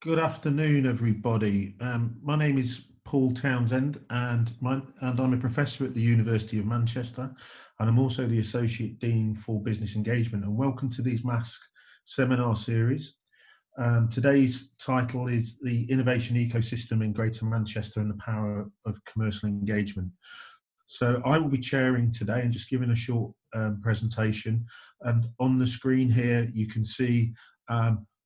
Good afternoon, everybody. My name is Paul Townsend, and I'm a professor at the University of Manchester, and I'm also the Associate Dean for Business Engagement. And welcome to these MAHSC Seminar Series. Today's title is The Innovation Ecosystem in Greater Manchester and the Power of Commercial Engagement. So I will be chairing today and just giving a short presentation. And on the screen here, you can see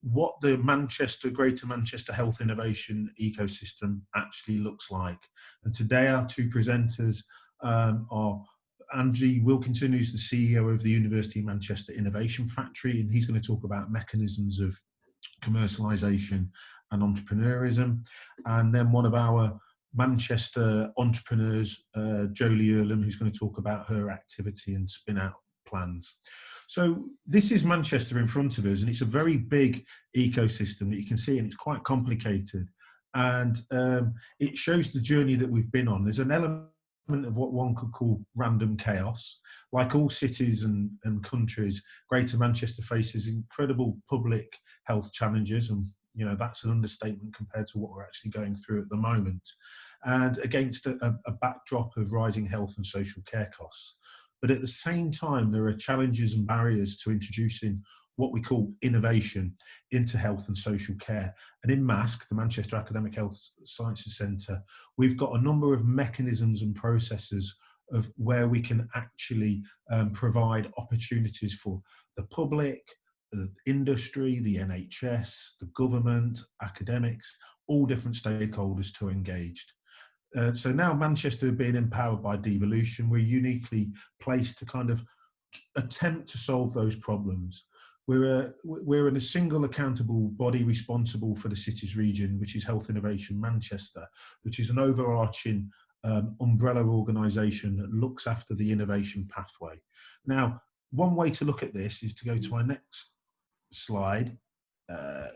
what the Greater Manchester Health Innovation Ecosystem actually looks like. And today our two presenters are Andy Wilkinson, who's the CEO of the University of Manchester Innovation Factory, and he's going to talk about mechanisms of commercialisation and entrepreneurism. And then one of our Manchester entrepreneurs, Jolie Earlham, who's going to talk about her activity and spin out plans. So this is Manchester in front of us, and it's a very big ecosystem that you can see, and it's quite complicated. And it shows the journey that we've been on. There's an element of what one could call random chaos. Like all cities and countries, Greater Manchester faces incredible public health challenges, and that's an understatement compared to what we're actually going through at the moment, and against a backdrop of rising health and social care costs. But at the same time, there are challenges and barriers to introducing what we call innovation into health and social care. And in MAHSC, the Manchester Academic Health Sciences Centre, we've got a number of mechanisms and processes of where we can actually provide opportunities for the public, the industry, the NHS, the government, academics, all different stakeholders to engage. So now Manchester being empowered by devolution, we're uniquely placed to kind of attempt to solve those problems. We're in a single accountable body responsible for the city's region, which is Health Innovation Manchester, which is an overarching umbrella organisation that looks after the innovation pathway. Now, one way to look at this is to go to our next slide,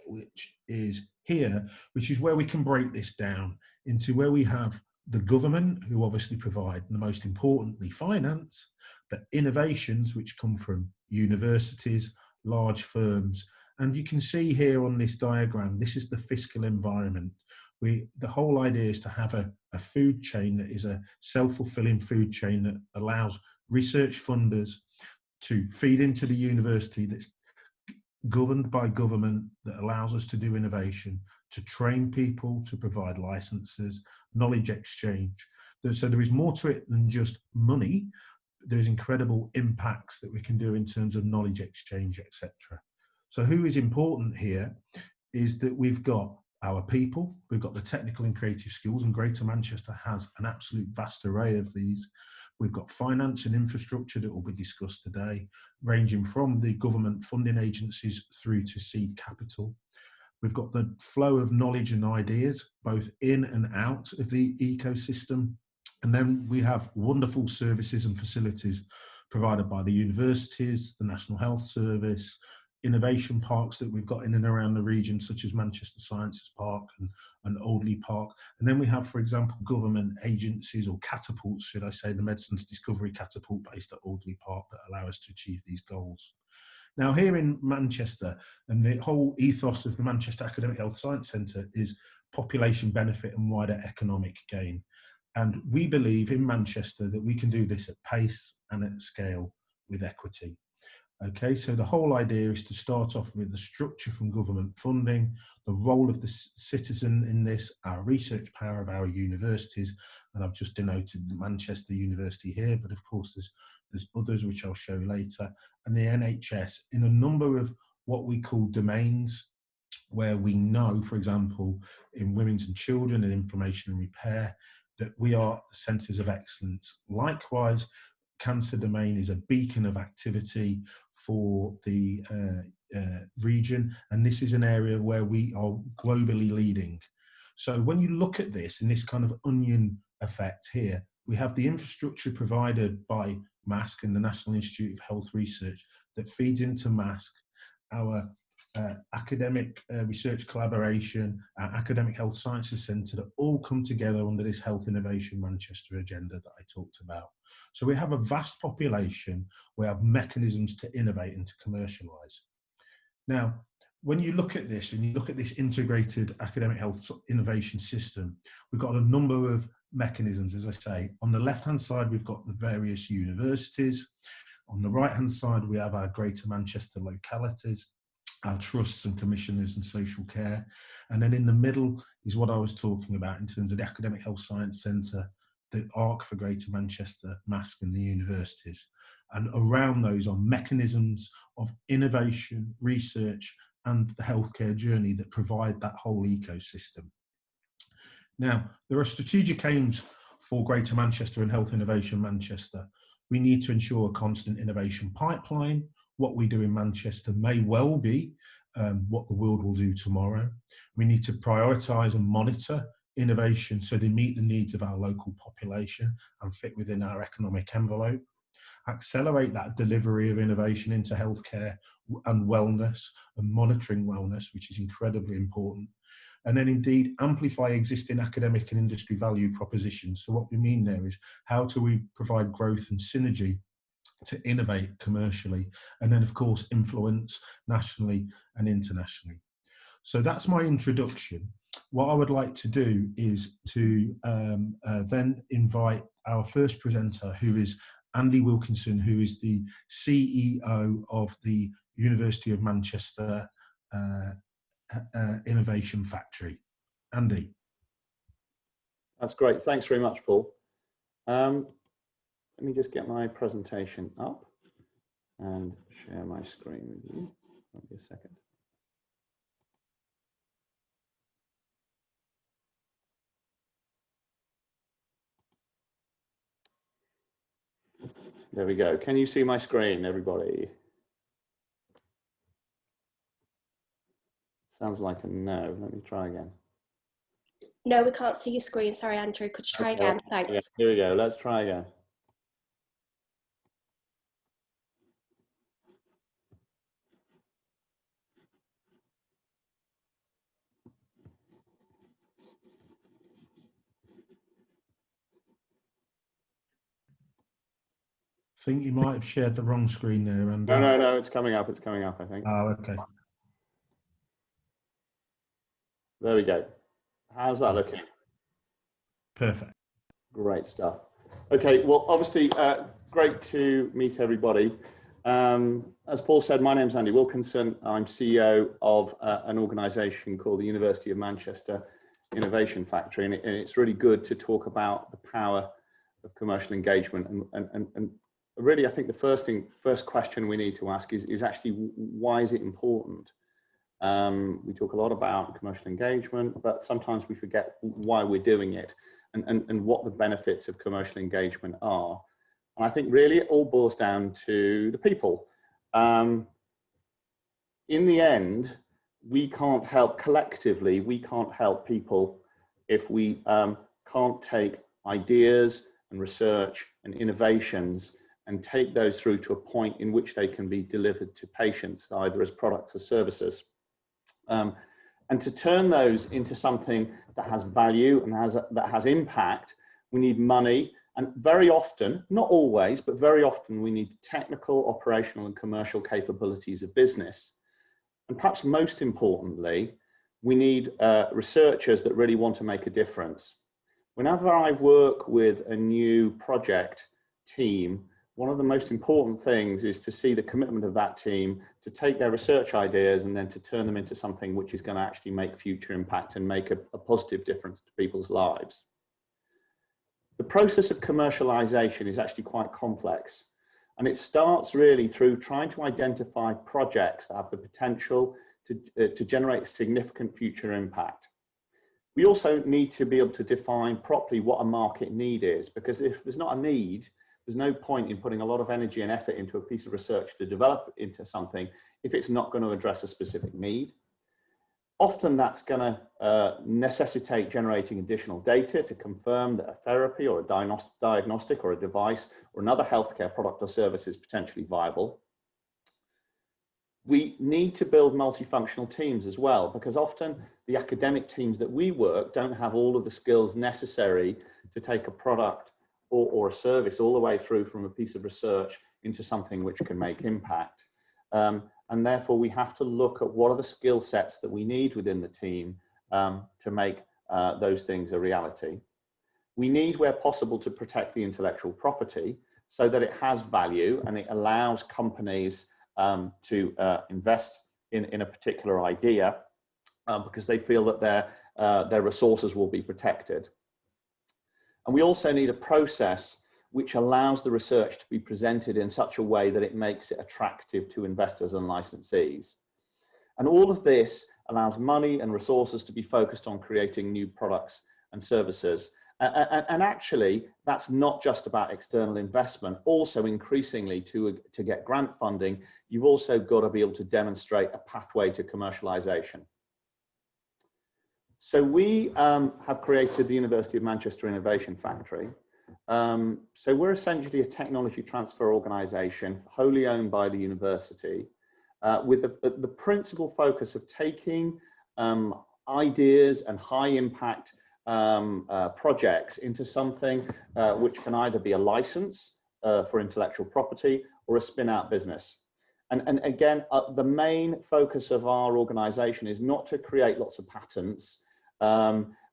which is here, which is where we can break this down into where we have the government, who obviously provide, the most importantly, finance, but innovations which come from universities, large firms. And you can see here on this diagram, this is the fiscal environment. The whole idea is to have a food chain that is a self-fulfilling food chain that allows research funders to feed into the university, that's governed by government, that allows us to do innovation, to train people, to provide licenses, knowledge exchange. So there is more to it than just money. There's incredible impacts that we can do in terms of knowledge exchange, etc. So who is important here is that we've got our people, we've got the technical and creative skills, and Greater Manchester has an absolute vast array of these. We've got finance and infrastructure that will be discussed today, ranging from the government funding agencies through to seed capital. We've got the flow of knowledge and ideas, both in and out of the ecosystem. And then we have wonderful services and facilities provided by the universities, the National Health Service, innovation parks that we've got in and around the region, such as Manchester Sciences Park and Oldley Park. And then we have, for example, government agencies, or catapults, should I say, the Medicines Discovery Catapult based at Oldley Park, that allow us to achieve these goals. Now, here in Manchester, and the whole ethos of the Manchester Academic Health Science Centre is population benefit and wider economic gain. And we believe in Manchester that we can do this at pace and at scale with equity. Okay, so the whole idea is to start off with the structure from government funding, the role of the citizen in this, our research power of our universities, and I've just denoted the Manchester University here, but of course there's others which I'll show later, and the NHS in a number of what we call domains, where we know, for example, in women's and children and information and repair, that we are centres of excellence. Likewise, cancer domain is a beacon of activity for the region, and this is an area where we are globally leading. So when you look at this in this kind of onion effect here, we have the infrastructure provided by MAHSC and the National Institute of Health Research that feeds into MAHSC, our academic research collaboration, our Academic Health Sciences Centre, that all come together under this Health Innovation Manchester agenda that I talked about. So we have a vast population, we have mechanisms to innovate and to commercialise. Now, when you look at this and you look at this integrated academic health innovation system, we've got a number of mechanisms, as I say. On the left-hand side, we've got the various universities. On the right-hand side, we have our Greater Manchester localities, our trusts and commissioners and social care. And then in the middle is what I was talking about in terms of the Academic Health Science Centre, the ARC for Greater Manchester, MAHSC and the universities. And around those are mechanisms of innovation, research, and the healthcare journey that provide that whole ecosystem. Now, there are strategic aims for Greater Manchester and Health Innovation Manchester. We need to ensure a constant innovation pipeline. What we do in Manchester may well be what the world will do tomorrow. We need to prioritise and monitor innovation so they meet the needs of our local population and fit within our economic envelope. Accelerate that delivery of innovation into healthcare and wellness and monitoring wellness, which is incredibly important. And then indeed amplify existing academic and industry value propositions. So what we mean there is how do we provide growth and synergy to innovate commercially, and then of course influence nationally and internationally. So that's my introduction. What I would like to do is to then invite our first presenter, who is Andy Wilkinson, who is the CEO of the University of Manchester Innovation Factory. Andy. That's great. Thanks very much, Paul. Let me just get my presentation up and share my screen with you. Won't be a second. There we go. Can you see my screen, everybody? Sounds like a no. Let me try again. No, we can't see your screen. Sorry, Andrew. Could you try again? Thanks. Yeah, here we go. Let's try again. I think you might have shared the wrong screen there, Andy. No, it's coming up. It's coming up, I think. Oh, okay. There we go. How's that looking? Perfect. Great stuff. Okay, well, obviously, great to meet everybody. As Paul said, my name's Andy Wilkinson. I'm CEO of an organisation called the University of Manchester Innovation Factory, and it's really good to talk about the power of commercial engagement. And really, I think the first question we need to ask is actually, why is it important? We talk a lot about commercial engagement, but sometimes we forget why we're doing it and what the benefits of commercial engagement are. And I think really it all boils down to the people. In the end, we can't help collectively, we can't help people if we can't take ideas and research and innovations and take those through to a point in which they can be delivered to patients, either as products or services. And to turn those into something that has value and that has impact, we need money. And very often, not always, but very often we need technical, operational and commercial capabilities of business. And perhaps most importantly, we need researchers that really want to make a difference. Whenever I work with a new project team, one of the most important things is to see the commitment of that team to take their research ideas and then to turn them into something which is going to actually make future impact and make a positive difference to people's lives. The process of commercialization is actually quite complex, and it starts really through trying to identify projects that have the potential to generate significant future impact. We also need to be able to define properly what a market need is, because if there's not a need, there's no point in putting a lot of energy and effort into a piece of research to develop into something if it's not going to address a specific need. Often that's going to necessitate generating additional data to confirm that a therapy or a diagnostic or a device or another healthcare product or service is potentially viable. We need to build multifunctional teams as well, because often the academic teams that we work don't have all of the skills necessary to take a product or a service all the way through from a piece of research into something which can make impact. and therefore we have to look at what are the skill sets that we need within the team to make those things a reality. We need, where possible, to protect the intellectual property so that it has value and it allows companies to invest in a particular idea because they feel that their resources will be protected. And we also need a process which allows the research to be presented in such a way that it makes it attractive to investors and licensees. And all of this allows money and resources to be focused on creating new products and services. And actually, that's not just about external investment. Also, increasingly, to get grant funding, you've also got to be able to demonstrate a pathway to commercialization. So we have created the University of Manchester Innovation Factory. So we're essentially a technology transfer organisation wholly owned by the university with the principal focus of taking ideas and high impact projects into something which can either be a license for intellectual property or a spin-out business. And again, the main focus of our organisation is not to create lots of patents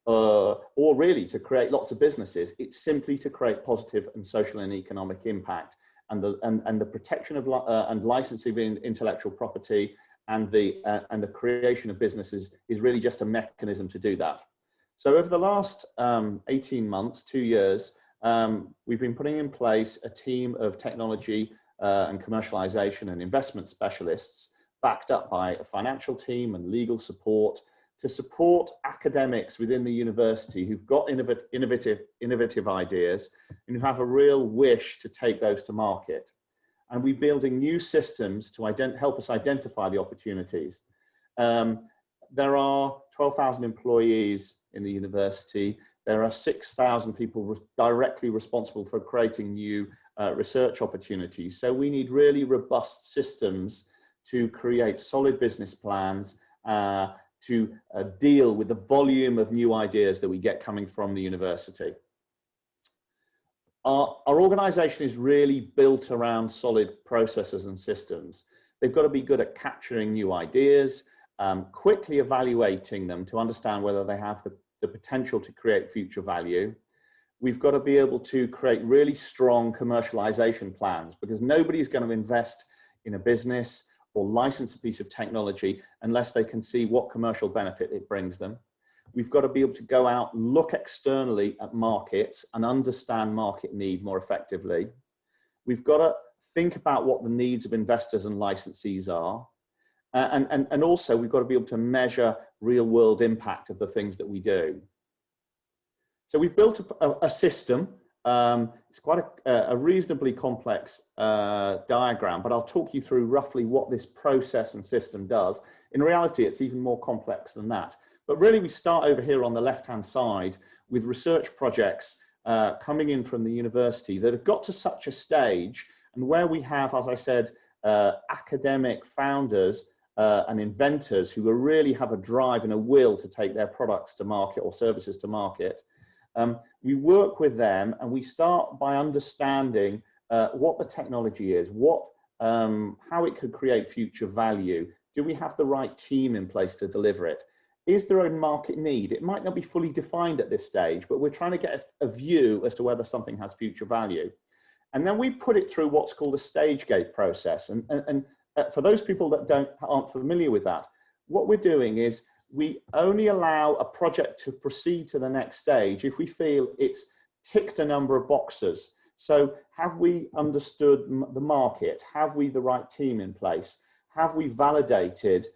or really to create lots of businesses. It's simply to create positive and social and economic impact, and the protection of and licensing of intellectual property and the creation of businesses is really just a mechanism to do that. So over the last 18 months, 2 years, we've been putting in place a team of technology and commercialization and investment specialists backed up by a financial team and legal support to support academics within the university who've got innovative ideas and who have a real wish to take those to market. And we're building new systems to help us identify the opportunities. There are 12,000 employees in the university. There are 6,000 people directly responsible for creating new research opportunities. So we need really robust systems to create solid business plans, to deal with the volume of new ideas that we get coming from the university. Our organisation is really built around solid processes and systems. They've got to be good at capturing new ideas, quickly evaluating them to understand whether they have the potential to create future value. We've got to be able to create really strong commercialization plans, because nobody's going to invest in a business or license a piece of technology unless they can see what commercial benefit it brings them. We've got to be able to go out, look externally at markets and understand market need more effectively. We've got to think about what the needs of investors and licensees are. And also we've got to be able to measure real world impact of the things that we do. So we've built a system. It's quite a reasonably complex diagram, but I'll talk you through roughly what this process and system does. In reality, it's even more complex than that. But really, we start over here on the left-hand side with research projects coming in from the university that have got to such a stage, and where we have, as I said, academic founders and inventors who really have a drive and a will to take their products to market or services to market. We work with them and we start by understanding what the technology is, how it could create future value. Do we have the right team in place to deliver it? Is there a market need? It might not be fully defined at this stage, but we're trying to get a view as to whether something has future value. And then we put it through what's called a stage gate process. And for those people that aren't familiar with that, what we're doing is we only allow a project to proceed to the next stage if we feel it's ticked a number of boxes. So have we understood the market? Have we the right team in place? Have we validated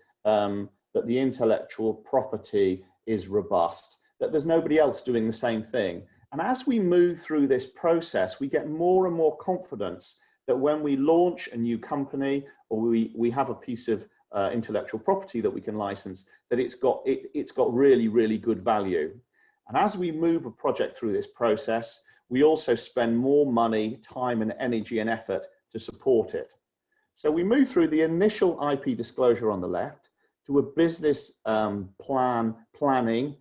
that the intellectual property is robust, that there's nobody else doing the same thing? And as we move through this process, we get more and more confidence that when we launch a new company or we have a piece of intellectual property that we can license, that it's got really, really good value. And as we move a project through this process, we also spend more money, time and energy and effort to support it. So we move through the initial IP disclosure on the left to a business planning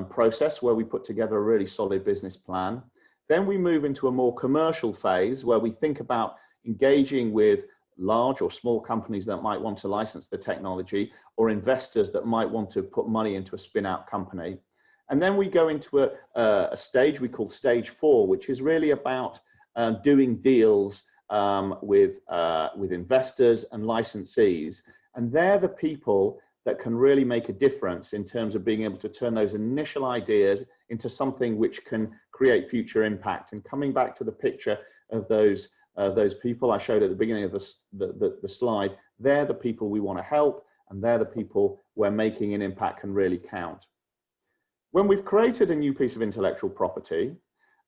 process where we put together a really solid business plan. Then we move into a more commercial phase where we think about engaging with large or small companies that might want to license the technology, or investors that might want to put money into a spin-out company. And then we go into a stage we call stage 4, which is really about doing deals with investors and licensees. And they're the people that can really make a difference in terms of being able to turn those initial ideas into something which can create future impact. And coming back to the picture of those people I showed at the beginning of the slide, they're the people we want to help, and they're the people where making an impact can really count. When we've created a new piece of intellectual property,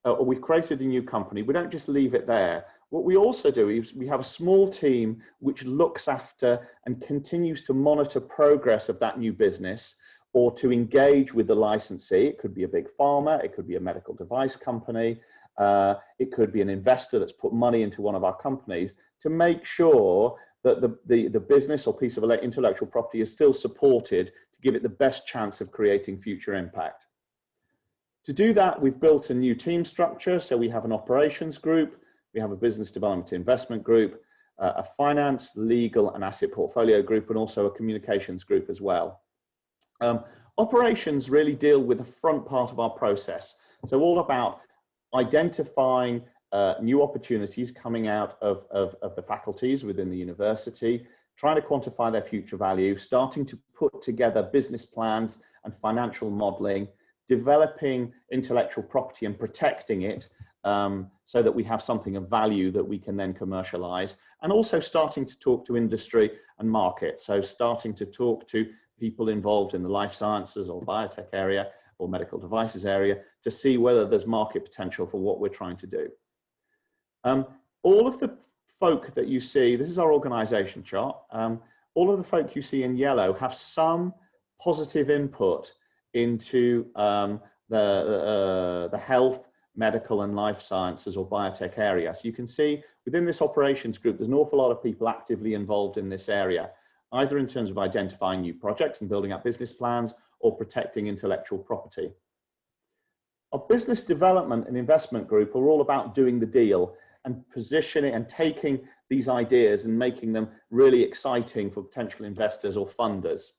or we've created a new company, we don't just leave it there. What we also do is we have a small team which looks after and continues to monitor progress of that new business, or to engage with the licensee. It could be a big pharma, it could be a medical device company, it could be an investor that's put money into one of our companies, to make sure that the business or piece of intellectual property is still supported to give it the best chance of creating future impact. To do that, we've built a new team structure. So we have an operations group, we have a business development investment group, a finance, legal and asset portfolio group, and also a communications group as well. Operations really deal with the front part of our process. So all about identifying new opportunities coming out of the faculties within the university, trying to quantify their future value, starting to put together business plans and financial modeling, developing intellectual property and protecting it so that we have something of value that we can then commercialize, and also starting to talk to industry and market. So starting to talk to people involved in the life sciences or biotech area or medical devices area to see whether there's market potential for what we're trying to do. All of the folk that you see, this is our organization chart, all of the folk you see in yellow have some positive input into the health, medical and life sciences or biotech area. So you can see within this operations group, there's an awful lot of people actively involved in this area, either in terms of identifying new projects and building up business plans or protecting intellectual property. Our business development and investment group are all about doing the deal and positioning and taking these ideas and making them really exciting for potential investors or funders.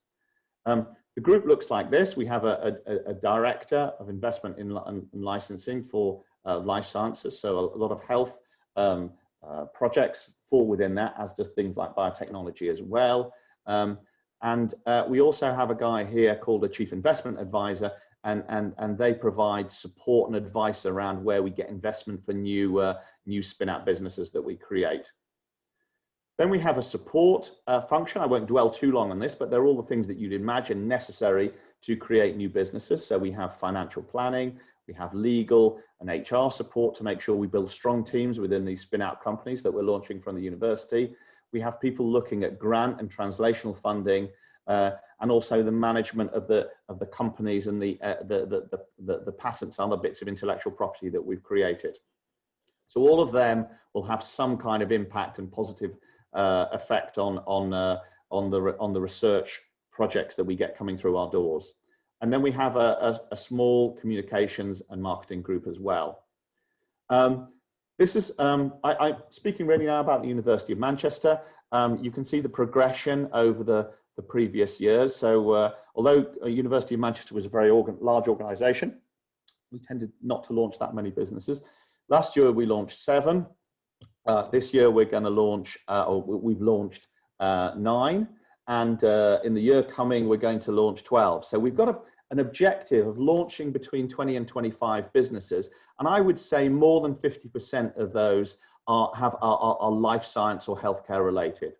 The group looks like this. We have a director of investment in licensing for life sciences. So a lot of health projects fall within that, as does things like biotechnology as well. And we also have a guy here called a chief investment advisor, and they provide support and advice around where we get investment for new spin-out businesses that we create. Then we have a support function. I won't dwell too long on this, but they're all the things that you'd imagine necessary to create new businesses. So we have financial planning, we have legal and HR support to make sure we build strong teams within these spin-out companies that we're launching from the university. We have people looking at grant and translational funding, and also the management of the companies and the patents and other bits of intellectual property that we've created. So all of them will have some kind of impact and positive effect on the research projects that we get coming through our doors. And then we have a small communications and marketing group as well. This is, I'm speaking really now about the University of Manchester. You can see the progression over the previous years. So although University of Manchester was a very large organization, we tended not to launch that many businesses. Last year we launched 7. This year we're going to launch, or we've launched 9, and in the year coming we're going to launch 12. So we've got an objective of launching between 20 and 25 businesses, and I would say more than 50% of those are life science or healthcare related.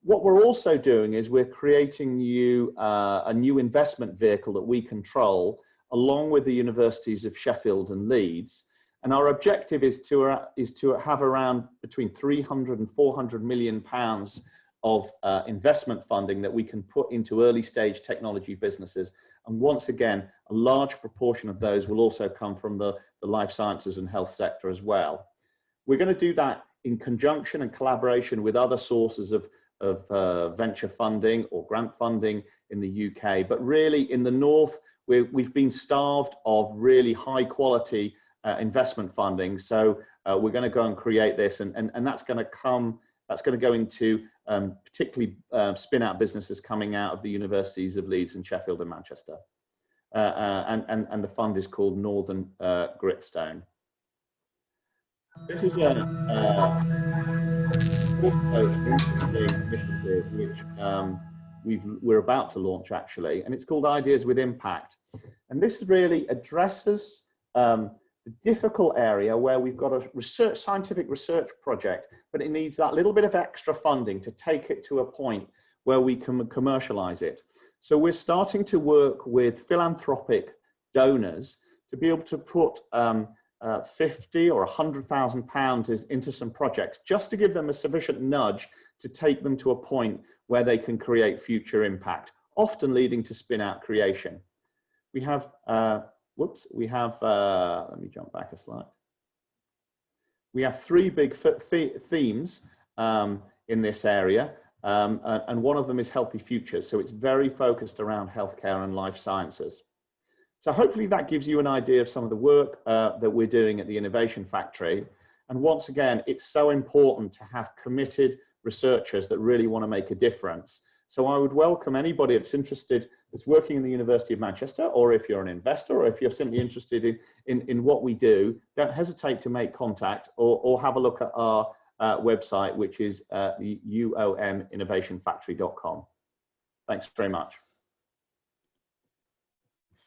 What we're also doing is we're creating a new investment vehicle that we control, along with the universities of Sheffield and Leeds. And our objective is to have around between 300 and 400 million pounds of investment funding that we can put into early stage technology businesses. And once again, a large proportion of those will also come from the life sciences and health sector as well. We're going to do that in conjunction and collaboration with other sources of venture funding or grant funding in the UK. But really in the North, we've been starved of really high quality investment funding. So we're going to go and create this, and that's going to come That's going to go into particularly spin out businesses coming out of the universities of Leeds and Sheffield and Manchester. And the fund is called Northern Gritstone. This is also an interesting initiative which we're about to launch actually, and it's called Ideas with Impact. And this really addresses the difficult area where we've got a scientific research project, but it needs that little bit of extra funding to take it to a point where we can commercialize it. So we're starting to work with philanthropic donors to be able to put 50 or 100,000 pounds into some projects, just to give them a sufficient nudge to take them to a point where they can create future impact, often leading to spin out creation. We have, let me jump back a slide. We have three big themes in this area, and one of them is healthy futures. So it's very focused around healthcare and life sciences. So hopefully that gives you an idea of some of the work that we're doing at the Innovation Factory. And once again, it's so important to have committed researchers that really want to make a difference. So I would welcome anybody that's interested, that's working in the University of Manchester, or if you're an investor, or if you're simply interested in what we do, don't hesitate to make contact or have a look at our website, which is the uominnovationfactory.com. Thanks very much.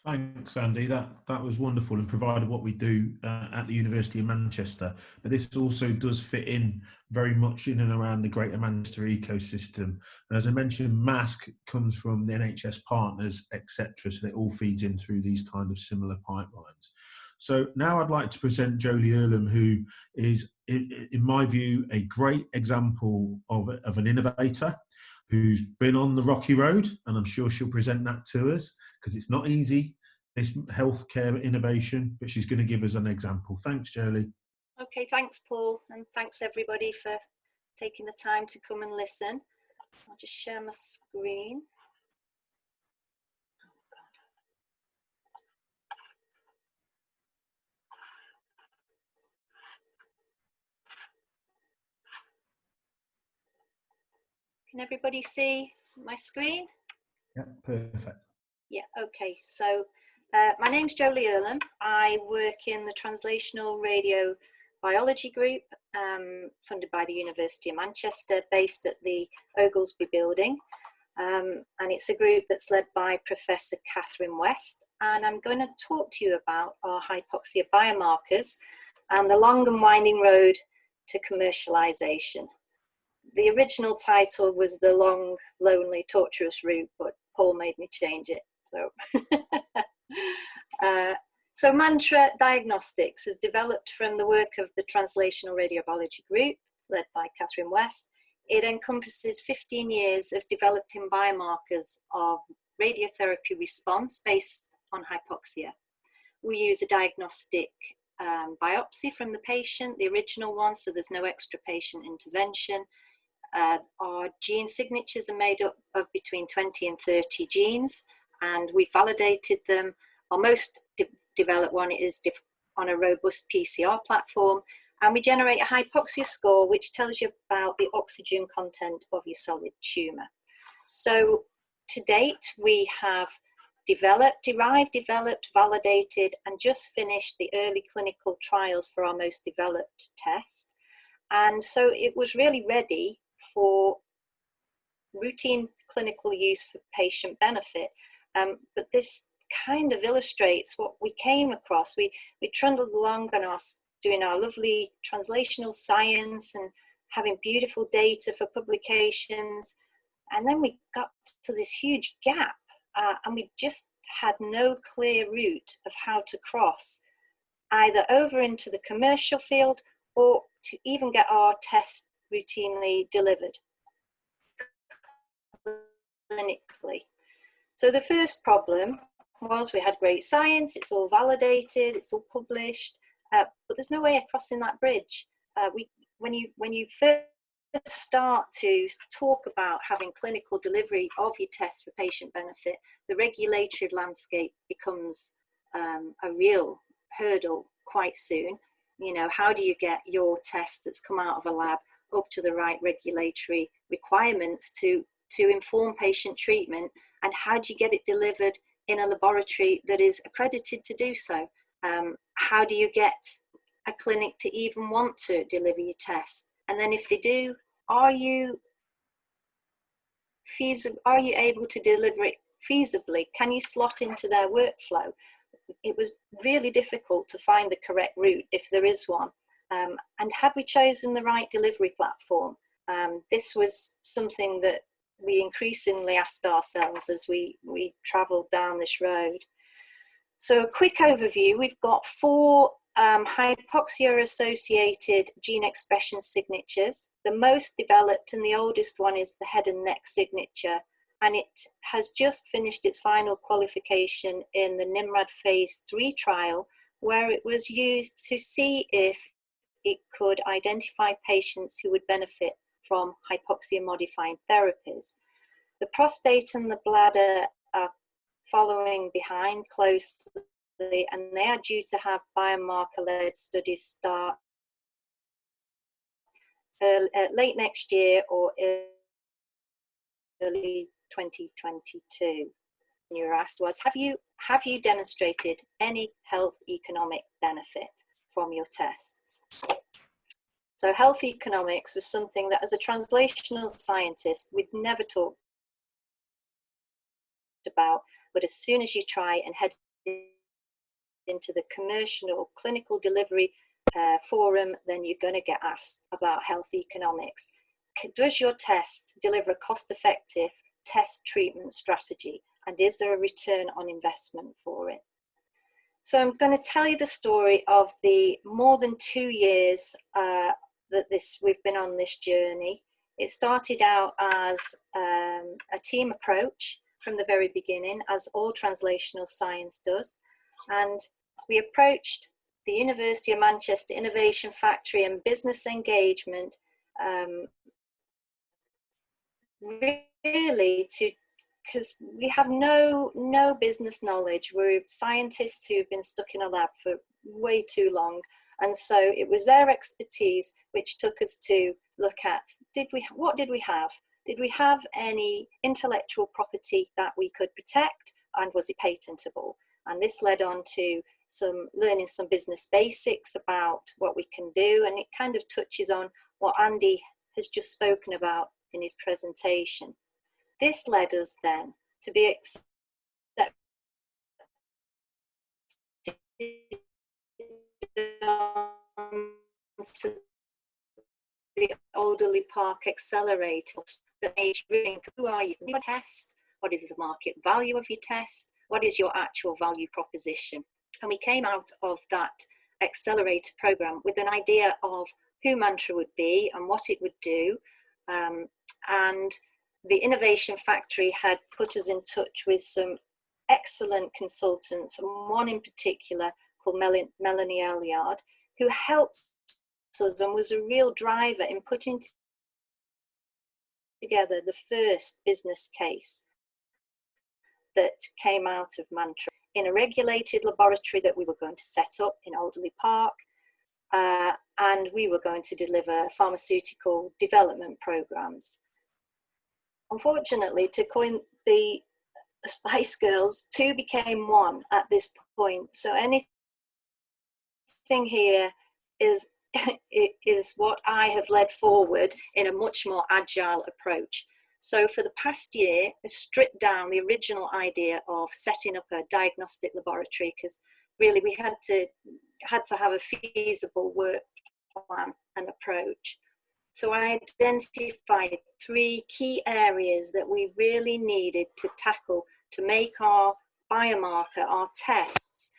Thanks, Andy. That was wonderful and provided what we do at the University of Manchester. But this also does fit in very much in and around the Greater Manchester ecosystem. And as I mentioned, MAHSC comes from the NHS partners, etc. So it all feeds in through these kind of similar pipelines. So now I'd like to present Jolie Earlham, who is, in my view, a great example of an innovator who's been on the rocky road, and I'm sure she'll present that to us, because it's not easy, this healthcare innovation, but she's going to give us an example. Thanks, Jolie. Okay, thanks, Paul, and thanks everybody for taking the time to come and listen. I'll just share my screen. Oh, God. Can everybody see my screen? Yeah, perfect. Yeah, okay. So my name's Jolie Earlham. I work in the Translational Radio Biology Group, funded by the University of Manchester, based at the Oglesby building. And it's a group that's led by Professor Catherine West. And I'm going to talk to you about our hypoxia biomarkers and the long and winding road to commercialisation. The original title was The Long, Lonely, Tortuous Route, but Paul made me change it. So Mantra Diagnostics is developed from the work of the Translational Radiobiology Group, led by Catherine West. It encompasses 15 years of developing biomarkers of radiotherapy response based on hypoxia. We use a diagnostic biopsy from the patient, the original one, so there's no extra patient intervention. Our gene signatures are made up of between 20 and 30 genes, and we validated them. Our most developed one is on a robust PCR platform, and we generate a hypoxia score which tells you about the oxygen content of your solid tumour. So to date, we have derived, validated, and just finished the early clinical trials for our most developed test. And so it was really ready for routine clinical use for patient benefit. But this kind of illustrates what we came across. We trundled along on doing our lovely translational science and having beautiful data for publications. And then we got to this huge gap and we just had no clear route of how to cross either over into the commercial field or to even get our test routinely delivered clinically. So the first problem was we had great science, it's all validated, it's all published, but there's no way of crossing that bridge. When you first start to talk about having clinical delivery of your test for patient benefit, the regulatory landscape becomes a real hurdle quite soon. You know, how do you get your test that's come out of a lab up to the right regulatory requirements to inform patient treatment, and how do you get it delivered in a laboratory that is accredited to do so? How do you get a clinic to even want to deliver your test? And then if they do, are you able to deliver it feasibly? Can you slot into their workflow? It was really difficult to find the correct route, if there is one. And had we chosen the right delivery platform? This was something that we increasingly asked ourselves as we travelled down this road. So a quick overview: we've got 4 hypoxia-associated gene expression signatures. The most developed and the oldest one is the head and neck signature, and it has just finished its final qualification in the NIMRAD phase 3 trial, where it was used to see if it could identify patients who would benefit from hypoxia-modifying therapies. The prostate and the bladder are following behind closely, and they are due to have biomarker-led studies start late next year or early 2022. And you were asked was, have you demonstrated any health economic benefit from your tests? So health economics was something that, as a translational scientist, we'd never talked about, but as soon as you try and head into the commercial or clinical delivery forum, then you're going to get asked about health economics. Does your test deliver a cost-effective test treatment strategy, and is there a return on investment for it? So I'm going to tell you the story of the more than 2 years that we've been on this journey. It started out as a team approach from the very beginning, as all translational science does, and we approached the University of Manchester Innovation Factory and business engagement really because we have no business knowledge. We're scientists who've been stuck in a lab for way too long, and so it was their expertise which took us to look at, what did we have? Did we have any intellectual property that we could protect, and was it patentable? And this led on to learning some business basics about what we can do, and it kind of touches on what Andy has just spoken about in his presentation. This led us then to be accepted to the Alderley Park Accelerator that made you think, who are you? Your test? What is the market value of your test? What is your actual value proposition? And we came out of that accelerator program with an idea of who Mantra would be and what it would do. And the Innovation Factory had put us in touch with some excellent consultants, and one in particular called Melanie Elliard, who helped us and was a real driver in putting together the first business case that came out of Mantra in a regulated laboratory that we were going to set up in Alderley Park, and we were going to deliver pharmaceutical development programs. Unfortunately, to coin the Spice Girls, 2 became 1 at this point. So anything here is what I have led forward in a much more agile approach. So for the past year, I stripped down the original idea of setting up a diagnostic laboratory, because really we had to have a feasible work plan and approach. So I identified 3 key areas that we really needed to tackle to make our biomarker, our tests,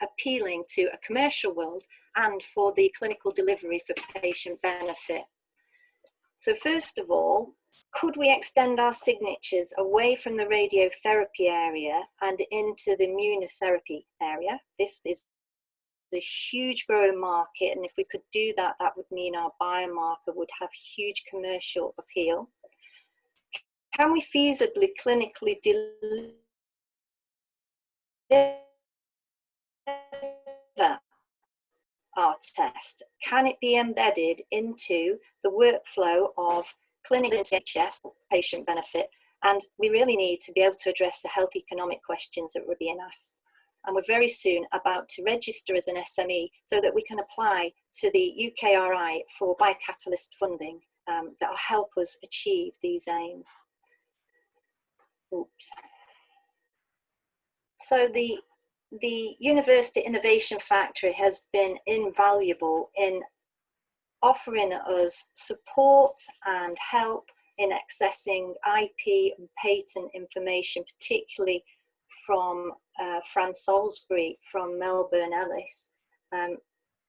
appealing to a commercial world and for the clinical delivery for patient benefit. So first of all, could we extend our signatures away from the radiotherapy area and into the immunotherapy area? This is a huge growing market, and if we could do that, that would mean our biomarker would have huge commercial appeal. Can we feasibly clinically deliver our test? Can it be embedded into the workflow of clinical NHS, patient benefit? And we really need to be able to address the health economic questions that were being asked. And we're very soon about to register as an SME so that we can apply to the UKRI for biocatalyst funding that will help us achieve these aims. Oops. So the University Innovation Factory has been invaluable in offering us support and help in accessing IP and patent information, particularly from Fran Salisbury from Melbourne Ellis.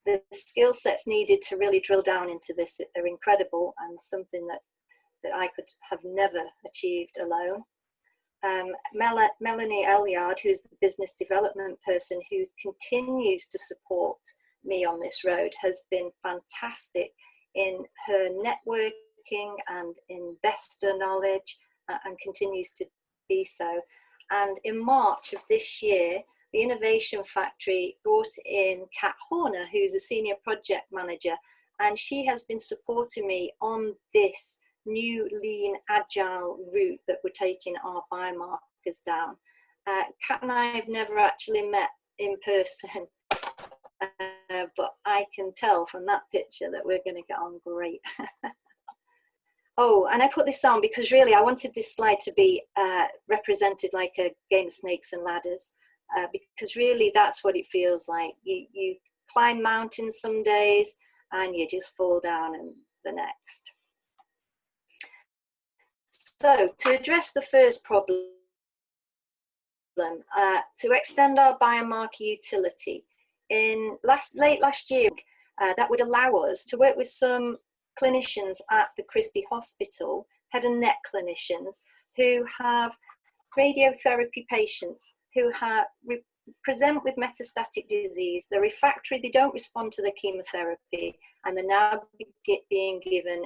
The skill sets needed to really drill down into this are incredible and something that I could have never achieved alone. Melanie Elliard, who's the business development person who continues to support me on this road, has been fantastic in her networking and investor knowledge and continues to be so. And in March of this year, the Innovation Factory brought in Kat Horner, who's a senior project manager, and she has been supporting me on this new lean agile route that we're taking our biomarkers down. Kat and I have never actually met in person, but I can tell from that picture that we're going to get on great. Oh, and I put this on because really I wanted this slide to be represented like a game of snakes and ladders, because really that's what it feels like. You climb mountains some days and you just fall down and the next. So to address the first problem, to extend our biomarker utility, in late last year, that would allow us to work with some clinicians at the Christie Hospital, head and neck clinicians, who have radiotherapy patients who present with metastatic disease. They're refractory, they don't respond to the chemotherapy, and they're now being given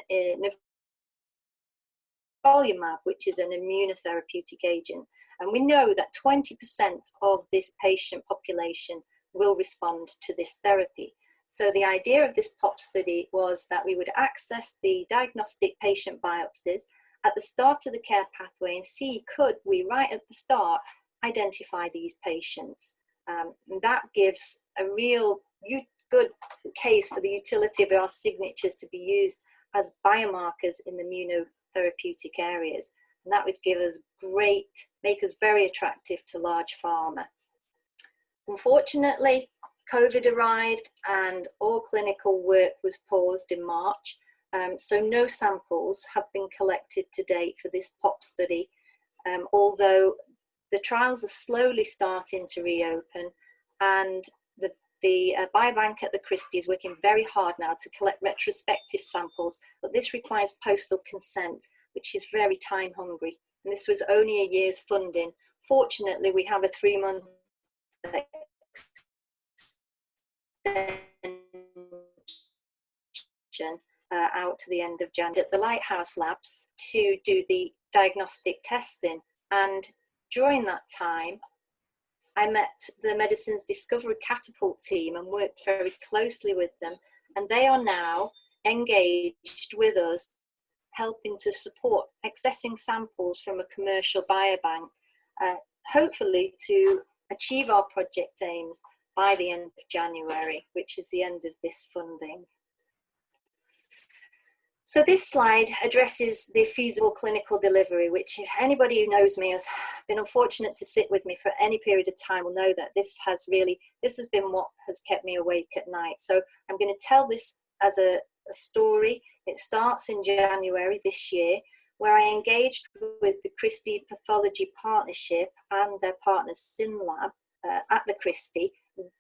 nivolumab, which is an immunotherapeutic agent. And we know that 20% of this patient population will respond to this therapy. So the idea of this POP study was that we would access the diagnostic patient biopsies at the start of the care pathway and see, could we, right at the start, identify these patients. And that gives a real good case for the utility of our signatures to be used as biomarkers in the immunotherapeutic areas. And that would give us make us very attractive to large pharma. Unfortunately, COVID arrived and all clinical work was paused in March. So no samples have been collected to date for this POP study, although the trials are slowly starting to reopen, and the biobank at the Christie is working very hard now to collect retrospective samples, but this requires postal consent, which is very time hungry. And this was only a year's funding. Fortunately, we have a 3-month extension out to the end of January at the Lighthouse Labs to do the diagnostic testing. And during that time, I met the Medicines Discovery Catapult team and worked very closely with them. And they are now engaged with us, helping to support accessing samples from a commercial biobank, hopefully to achieve our project aims by the end of January, which is the end of this funding. So this slide addresses the feasible clinical delivery, which if anybody who knows me has been unfortunate to sit with me for any period of time will know that this has been what has kept me awake at night. So I'm going to tell this as a story. It starts in January this year, where I engaged with the Christie Pathology Partnership and their partner SynLab at the Christie,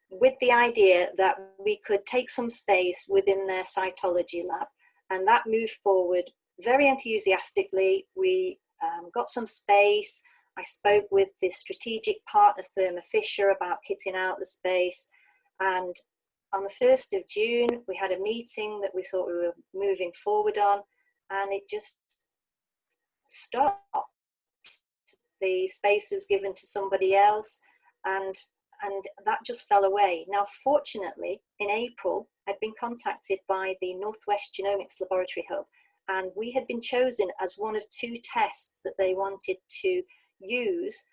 with the idea that we could take some space within their cytology lab. And that moved forward very enthusiastically. We got some space. I spoke with the strategic partner, Thermo Fisher, about kitting out the space. And on the 1st of June, we had a meeting that we thought we were moving forward on, and it just stopped. The space was given to somebody else, and and that just fell away. Now, fortunately, in April, I'd been contacted by the Northwest Genomics Laboratory Hub, and we had been chosen as one of 2 tests that they wanted to use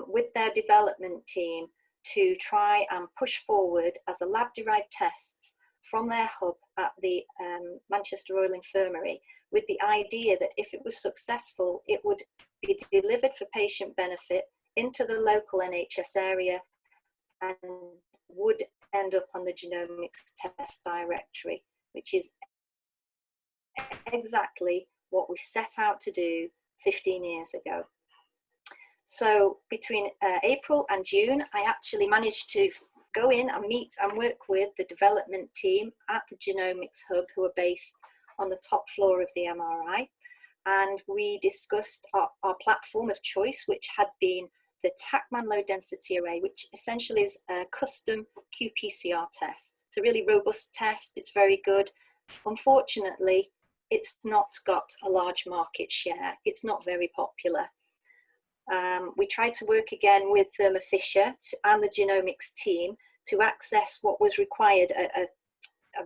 with their development team to try and push forward as a lab-derived tests from their hub at the Manchester Royal Infirmary, with the idea that if it was successful, it would be delivered for patient benefit into the local NHS area and would end up on the genomics test directory, which is exactly what we set out to do 15 years ago. So between April and June, I actually managed to go in and meet and work with the development team at the Genomics Hub, who are based on the top floor of the MRI. And we discussed our platform of choice, which had been the TACMAN low density array, which essentially is a custom qPCR test. It's a really robust test. It's very good. Unfortunately, it's not got a large market share. It's not very popular. We tried to work again with Thermo Fisher and the genomics team to access what was required, a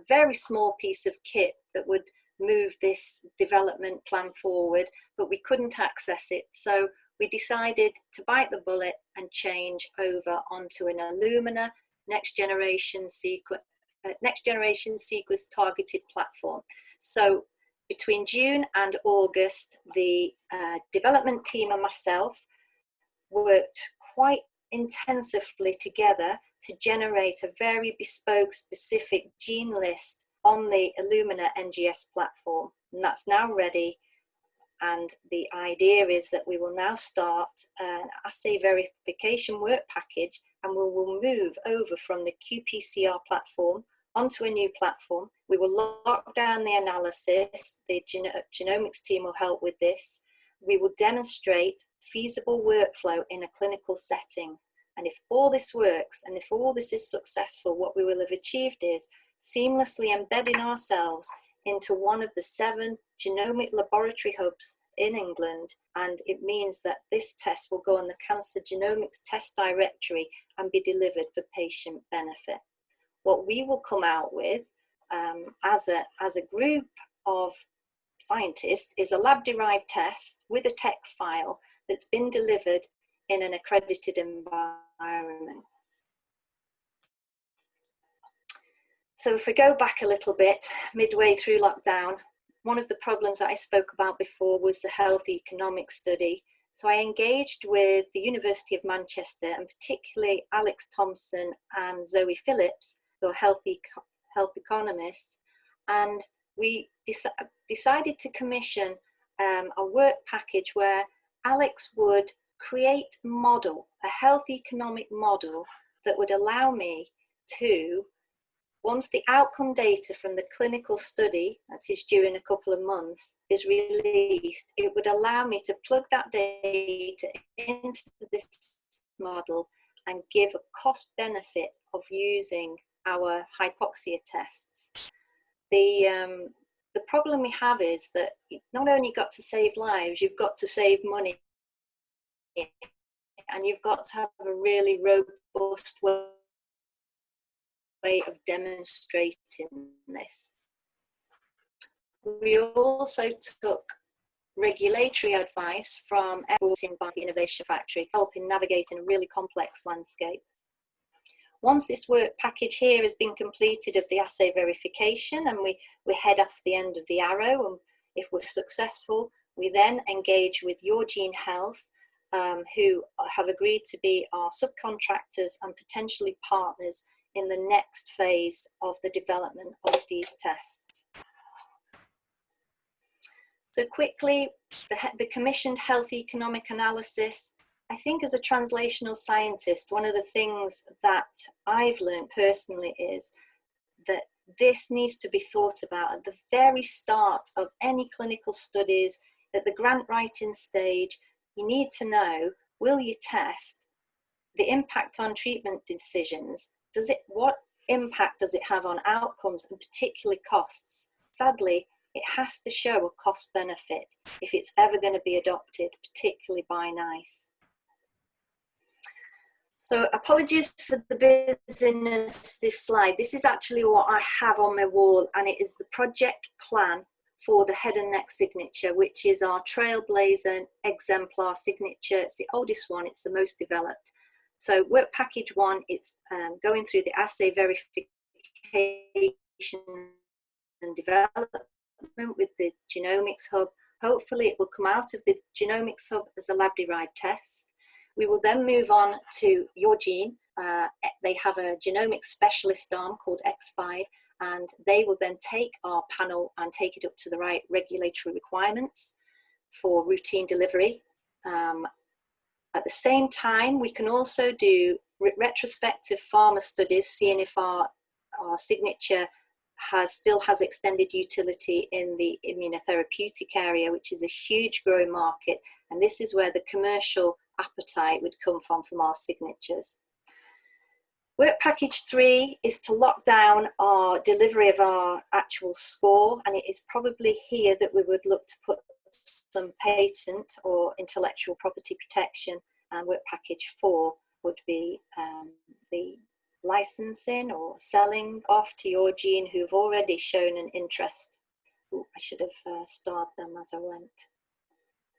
very small piece of kit that would move this development plan forward, but we couldn't access it. So we decided to bite the bullet and change over onto an Illumina next generation sequence targeted platform. So between June and August, the development team and myself worked quite intensively together to generate a very bespoke, specific gene list on the Illumina NGS platform. And that's now ready. And the idea is that we will now start an assay verification work package, and we will move over from the qPCR platform onto a new platform. We will lock down the analysis. The genomics team will help with this. We will demonstrate feasible workflow in a clinical setting. And if all this works, and if all this is successful, what we will have achieved is seamlessly embedding ourselves into one of the 7 genomic laboratory hubs in England. And it means that this test will go on the Cancer Genomics Test Directory and be delivered for patient benefit. What we will come out with as a group of scientists is a lab-derived test with a tech file that's been delivered in an accredited environment. So if we go back a little bit, midway through lockdown, one of the problems that I spoke about before was the health economic study. So I engaged with the University of Manchester, and particularly Alex Thompson and Zoe Phillips, who are health economists, and we decided to commission a work package where Alex would create a model, a health economic model that would allow me to, once the outcome data from the clinical study, that is due in a couple of months, is released, it would allow me to plug that data into this model and give a cost benefit of using our hypoxia tests. The problem we have is that you've not only got to save lives, you've got to save money, and you've got to have a really robust way of demonstrating this. We also took regulatory advice from experts by the Innovation Factory, helping navigating a really complex landscape. Once this work package here has been completed of the assay verification, and we head off the end of the arrow, and if we're successful, we then engage with Your Gene Health, who have agreed to be our subcontractors and potentially partners in the next phase of the development of these tests. So quickly, the commissioned health economic analysis. I think as a translational scientist, one of the things that I've learned personally is that this needs to be thought about at the very start of any clinical studies, at the grant writing stage. You need to know, will you test the impact on treatment decisions? What impact does it have on outcomes and particularly costs? Sadly, it has to show a cost benefit if it's ever going to be adopted, particularly by NICE. So apologies for the busyness this slide. This is actually what I have on my wall, and it is the project plan for the head and neck signature, which is our trailblazer exemplar signature. It's the oldest one, it's the most developed. So work package 1, it's going through the assay verification and development with the genomics hub. Hopefully it will come out of the genomics hub as a lab-derived test. We will then move on to Your Gene. They have a genomics specialist arm called X5, and they will then take our panel and take it up to the right regulatory requirements for routine delivery. At the same time, we can also do retrospective pharma studies, seeing if our signature still has extended utility in the immunotherapeutic area, which is a huge growing market. And this is where the commercial appetite would come from our signatures. Work package 3 is to lock down our delivery of our actual score, and it is probably here that we would look to put some patent or intellectual property protection, and work package 4 would be the licensing or selling off to Your Gene, who've already shown an interest. Ooh, I should have starred them as I went.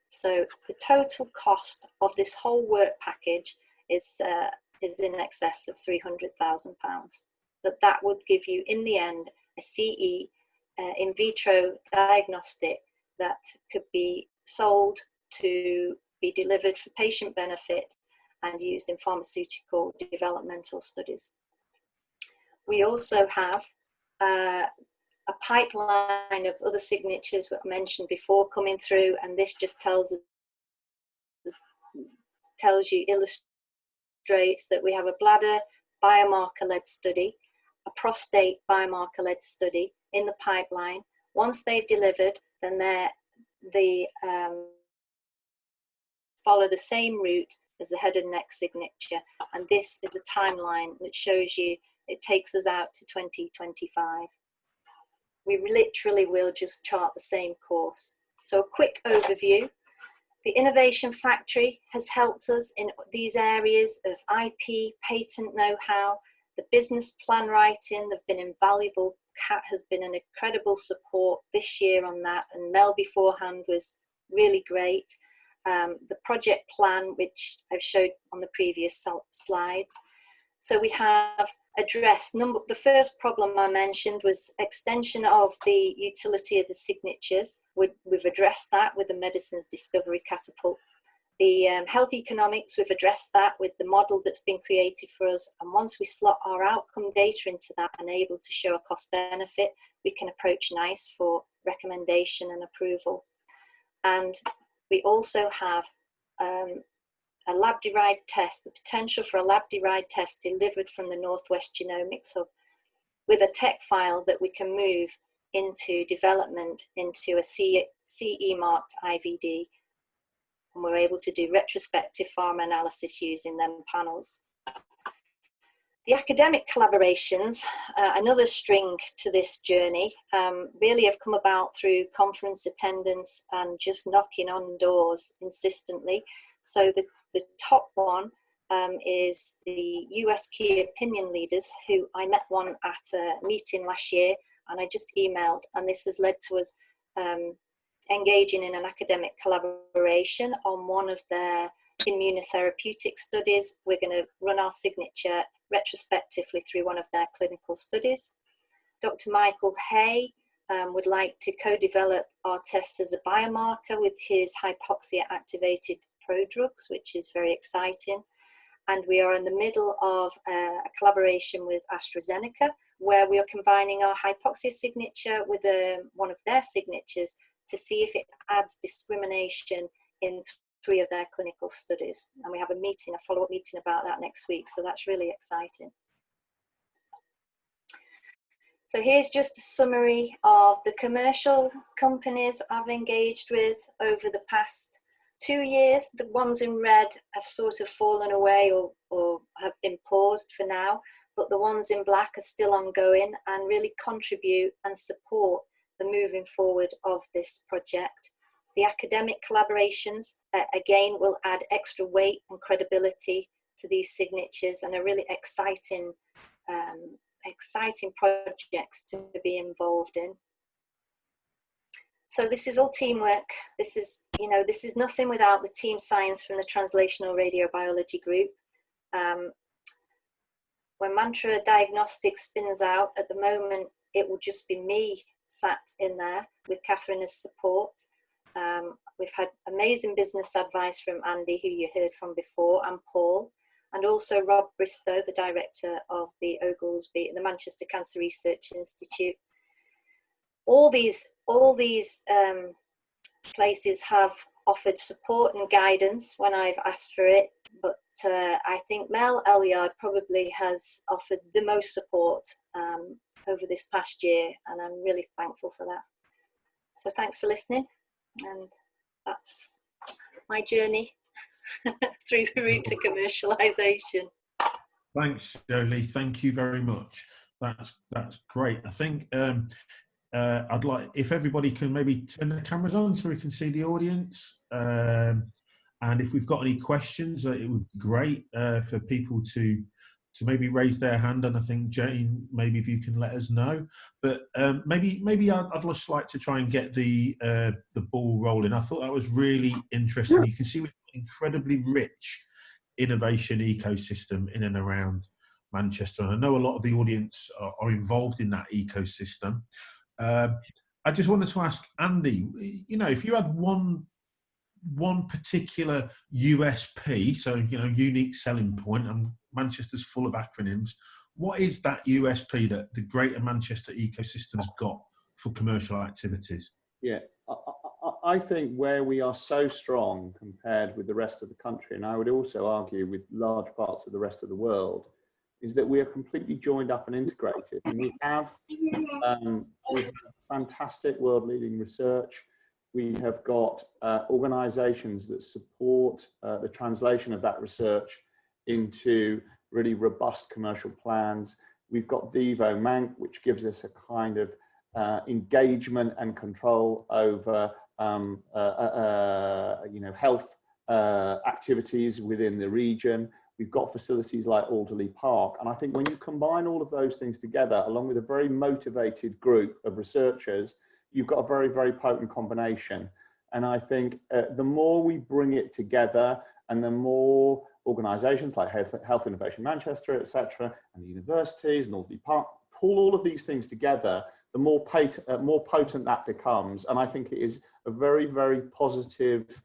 So the total cost of this whole work package is in excess of £300,000. But that would give you, in the end, a CE in vitro diagnostic that could be sold to be delivered for patient benefit and used in pharmaceutical developmental studies. We also have a pipeline of other signatures that I mentioned before coming through, and this just illustrates that we have a bladder biomarker-led study, a prostate biomarker-led study in the pipeline. Once they've delivered, then they follow the same route as the head and neck signature, and this is a timeline that shows you it takes us out to 2025. We literally will just chart the same course. So a quick overview. The Innovation Factory has helped us in these areas of IP, patent know-how, the business plan writing. They've been invaluable. Kat has been an incredible support this year on that, and Mel beforehand was really great. The project plan, which I've showed on the previous slides. So we have addressed the first problem I mentioned was extension of the utility of the signatures. We've addressed that with the Medicines Discovery Catapult. The health economics, we've addressed that with the model that's been created for us. And once we slot our outcome data into that and able to show a cost benefit, we can approach NICE for recommendation and approval. And we also have a lab-derived test, the potential for a lab-derived test delivered from the Northwest Genomics Hub with a tech file that we can move into development into a CE-marked IVD. And we're able to do retrospective pharma analysis using them panels. The academic collaborations, another string to this journey, really have come about through conference attendance and just knocking on doors insistently. So the top one is the US key opinion leaders, who I met one at a meeting last year, and I just emailed, and this has led to us engaging in an academic collaboration on one of their immunotherapeutic studies. We're going to run our signature retrospectively through one of their clinical studies. Dr. Michael Hay would like to co-develop our test as a biomarker with his hypoxia-activated prodrugs, which is very exciting. And we are in the middle of a collaboration with AstraZeneca, where we are combining our hypoxia signature with one of their signatures to see if it adds discrimination in 3 of their clinical studies. And we have a meeting, a follow-up meeting about that next week, so that's really exciting. So here's just a summary of the commercial companies I've engaged with over the past 2 years. The ones in red have sort of fallen away or have been paused for now, but the ones in black are still ongoing and really contribute and support the moving forward of this project. The academic collaborations, again, will add extra weight and credibility to these signatures, and are really exciting projects to be involved in. So this is all teamwork. This is nothing without the team science from the Translational Radiobiology group. When Mantra Diagnostics spins out, at the moment, it will just be me sat in there with Catherine as support. We've had amazing business advice from Andy, who you heard from before, and Paul, and also Rob Bristow, the director of the Oglesby, the Manchester Cancer Research Institute. All these places have offered support and guidance when I've asked for it, but I think Mel Elliard probably has offered the most support over this past year, and I'm really thankful for that. So thanks for listening, and that's my journey through the route to commercialisation. Thanks, Jolie. Thank you very much. That's great. I think I'd like if everybody can maybe turn their cameras on so we can see the audience. And if we've got any questions, it would be great for people to maybe raise their hand. And I think Jane, maybe if you can let us know. But maybe I'd just like to try and get the ball rolling. I thought that was really interesting. You can see we've got an incredibly rich innovation ecosystem in and around Manchester, and I know a lot of the audience are involved in that ecosystem. I just wanted to ask Andy, if you had one particular USP, so unique selling point, and Manchester's full of acronyms, what is that USP that the Greater Manchester ecosystem's got for commercial activities? Yeah, I think where we are so strong compared with the rest of the country, and I would also argue with large parts of the rest of the world, is that we are completely joined up and integrated, and we have fantastic world-leading research. We have got organisations that support the translation of that research into really robust commercial plans. We've got Devo Mank, which gives us a kind of engagement and control over health activities within the region. We've got facilities like Alderley Park. And I think when you combine all of those things together, along with a very motivated group of researchers, you've got a very, very potent combination. And I think the more we bring it together, and the more organisations like Health Innovation Manchester, etc., and the universities and Alderley Park pull all of these things together, the more potent that becomes. And I think it is a very, very positive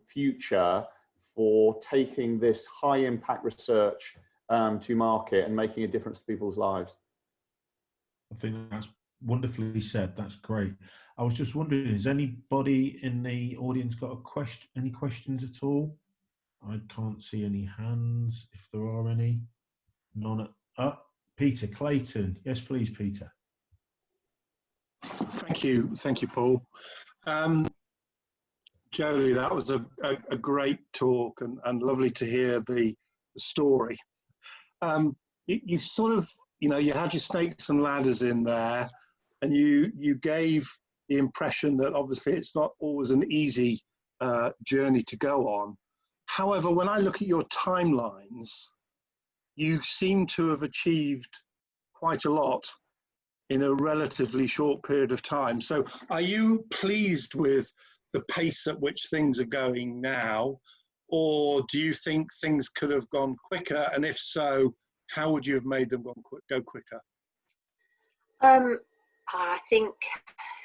future for taking this high impact research to market and making a difference to people's lives. I think that's wonderfully said. That's great. I was just wondering, has anybody in the audience got any questions at all? I can't see any hands, if there are any. None. Peter Clayton. Yes, please, Peter. Thank you, Paul. Jolie, that was a great talk, and lovely to hear the story. You sort of, you had your snakes and ladders in there, and you gave the impression that obviously it's not always an easy journey to go on. However, when I look at your timelines, you seem to have achieved quite a lot in a relatively short period of time. So are you pleased with the pace at which things are going now, or do you think things could have gone quicker? And if so, how would you have made them go quicker? I think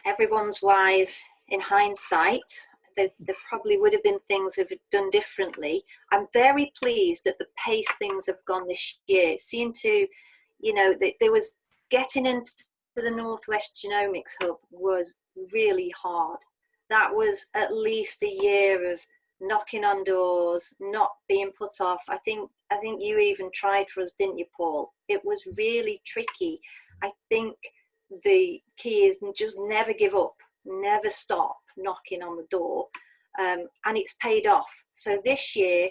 everyone's wise in hindsight. There probably would have been things that have done differently. I'm very pleased at the pace things have gone this year. It seemed to, there was getting into the Northwest Genomics Hub was really hard. That was at least a year of knocking on doors, not being put off. I think you even tried for us, didn't you, Paul? It was really tricky. I think the key is just never give up, never stop knocking on the door, and it's paid off. So this year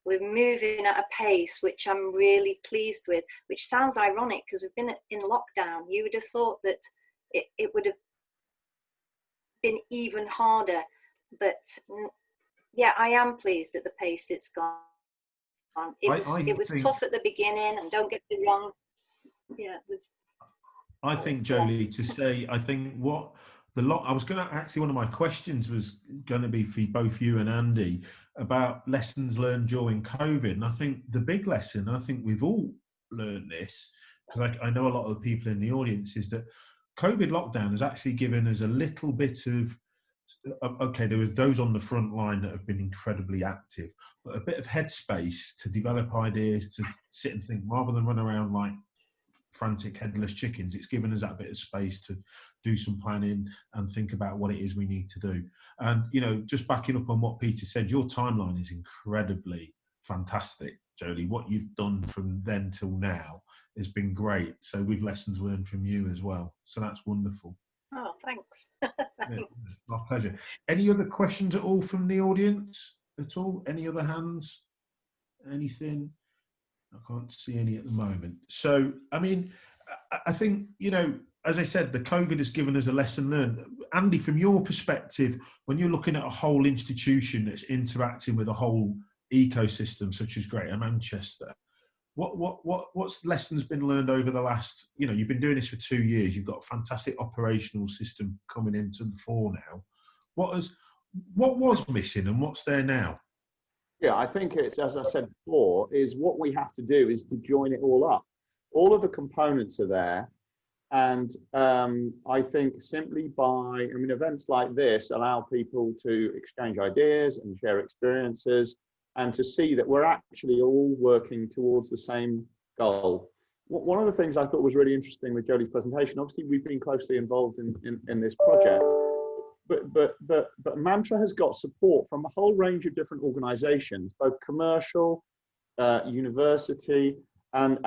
we're moving at a pace which I'm really pleased with, which sounds ironic because we've been in lockdown. You would have thought that it would have been even harder, but yeah, I am pleased at the pace it's gone. It was tough at the beginning, and don't get me wrong. Yeah, it was. I think, Jolie, to say, I think what I was going to actually, one of my questions was going to be for both you and Andy about lessons learned during COVID. And I think the big lesson, I think we've all learned this, because I know a lot of the people in the audience, is that COVID lockdown has actually given us a little bit of, okay, there was those on the front line that have been incredibly active, but a bit of headspace to develop ideas, to sit and think, rather than run around like frantic headless chickens. It's given us that bit of space to do some planning and think about what it is we need to do. And, you know, just backing up on what Peter said, your timeline is incredibly fantastic, Jolie. What you've done from then till now has been great. So with lessons learned from you as well. So that's wonderful. Oh, thanks. Yeah, my pleasure. Any other questions at all from the audience at all? Any other hands? Anything? I can't see any at the moment. So, I mean, I think, you know, as I said, the COVID has given us a lesson learned. Andy, from your perspective, when you're looking at a whole institution that's interacting with a whole ecosystem, such as Greater Manchester, what's lessons been learned over the last, you know, you've been doing this for 2 years, you've got a fantastic operational system coming into the fore now. What was missing and what's there now? Yeah, I think it's, as I said before, is what we have to do is to join it all up. All of the components are there. And I think simply by, events like this allow people to exchange ideas and share experiences and to see that we're actually all working towards the same goal. One of the things I thought was really interesting with Jolie's presentation, obviously we've been closely involved in this project, but Mantra has got support from a whole range of different organizations, both commercial, university, and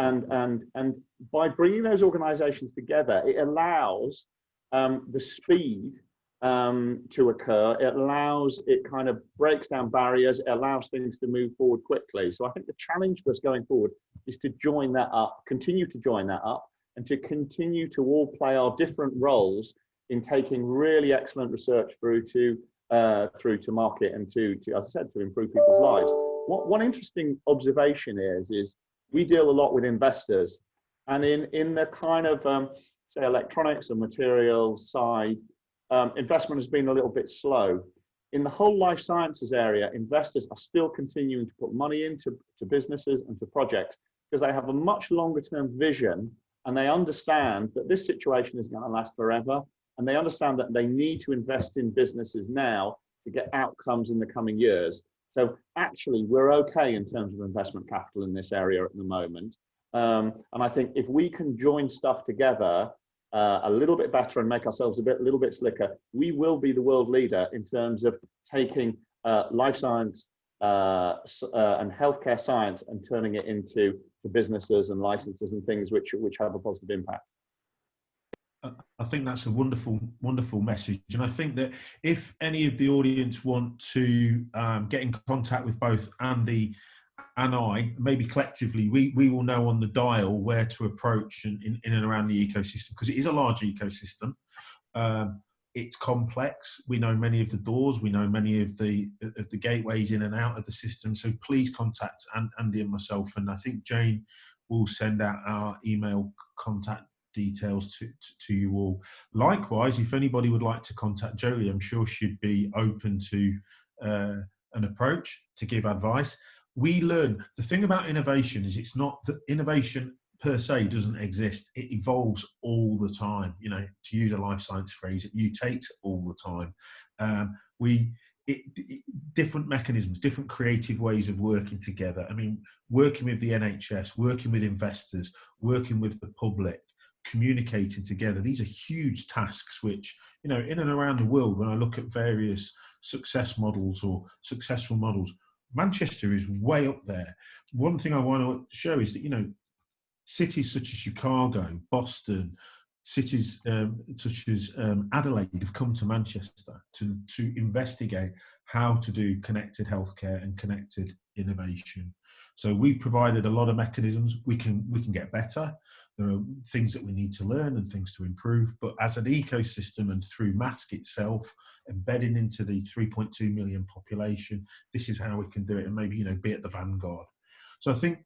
by bringing those organizations together, it allows the speed to occur. It kind of breaks down barriers. It allows things to move forward quickly. So I think the challenge for us going forward is to join that up, continue to join that up, and to continue to all play our different roles in taking really excellent research through to market and to, as I said, to improve people's lives. One interesting observation is we deal a lot with investors, and in the kind of say electronics and materials side, investment has been a little bit slow. In the whole life sciences area, investors are still continuing to put money into businesses and to projects because they have a much longer term vision, and they understand that this situation is going to last forever, and they understand that they need to invest in businesses now to get outcomes in the coming years. So actually, we're okay in terms of investment capital in this area at the moment. And I think if we can join stuff together a little bit better and make ourselves a little bit slicker, we will be the world leader in terms of taking life science and healthcare science and turning it into businesses and licenses and things which have a positive impact. I think that's a wonderful, wonderful message. And I think that if any of the audience want to get in contact with both Andy and I, maybe collectively, we will know on the dial where to approach in and around the ecosystem, because it is a large ecosystem. It's complex. We know many of the doors. We know many of the gateways in and out of the system. So please contact Andy and myself. And I think Jane will send out our email contact details to you all. Likewise, if anybody would like to contact Jolie, I'm sure she'd be open to an approach to give advice. We learn, the thing about innovation is it's not that innovation per se doesn't exist. It evolves all the time. You know, to use a life science phrase, it mutates all the time. Different mechanisms, different creative ways of working together. I mean, working with the NHS, working with investors, working with the public, communicating together. These are huge tasks which, you know, in and around the world, when I look at various success models or successful models, Manchester is way up there. One thing I want to show is that, you know, cities such as Chicago, Boston, cities such as Adelaide have come to Manchester to investigate how to do connected healthcare and connected innovation. So we've provided a lot of mechanisms. We can get better. There are things that we need to learn and things to improve. But as an ecosystem and through MAHSC itself, embedding into the 3.2 million population, this is how we can do it and maybe, you know, be at the vanguard. So I think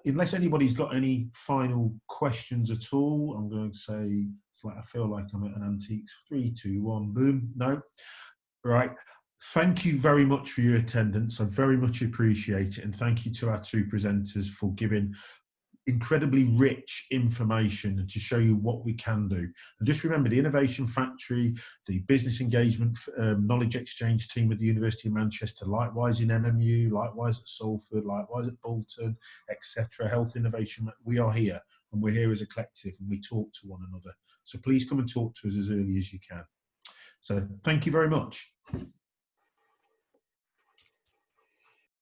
unless anybody's got any final questions at all, I'm going to say, it's like I feel like I'm at an antiques. 3, 2, 1, boom. No. Right. Thank you very much for your attendance. I very much appreciate it. And thank you to our two presenters for giving incredibly rich information and to show you what we can do. And just remember, the Innovation Factory, the Business Engagement Knowledge Exchange team at the University of Manchester, likewise in MMU, likewise at Salford, likewise at Bolton, etc. Health Innovation, we are here, and we're here as a collective, and we talk to one another. So please come and talk to us as early as you can. So thank you very much.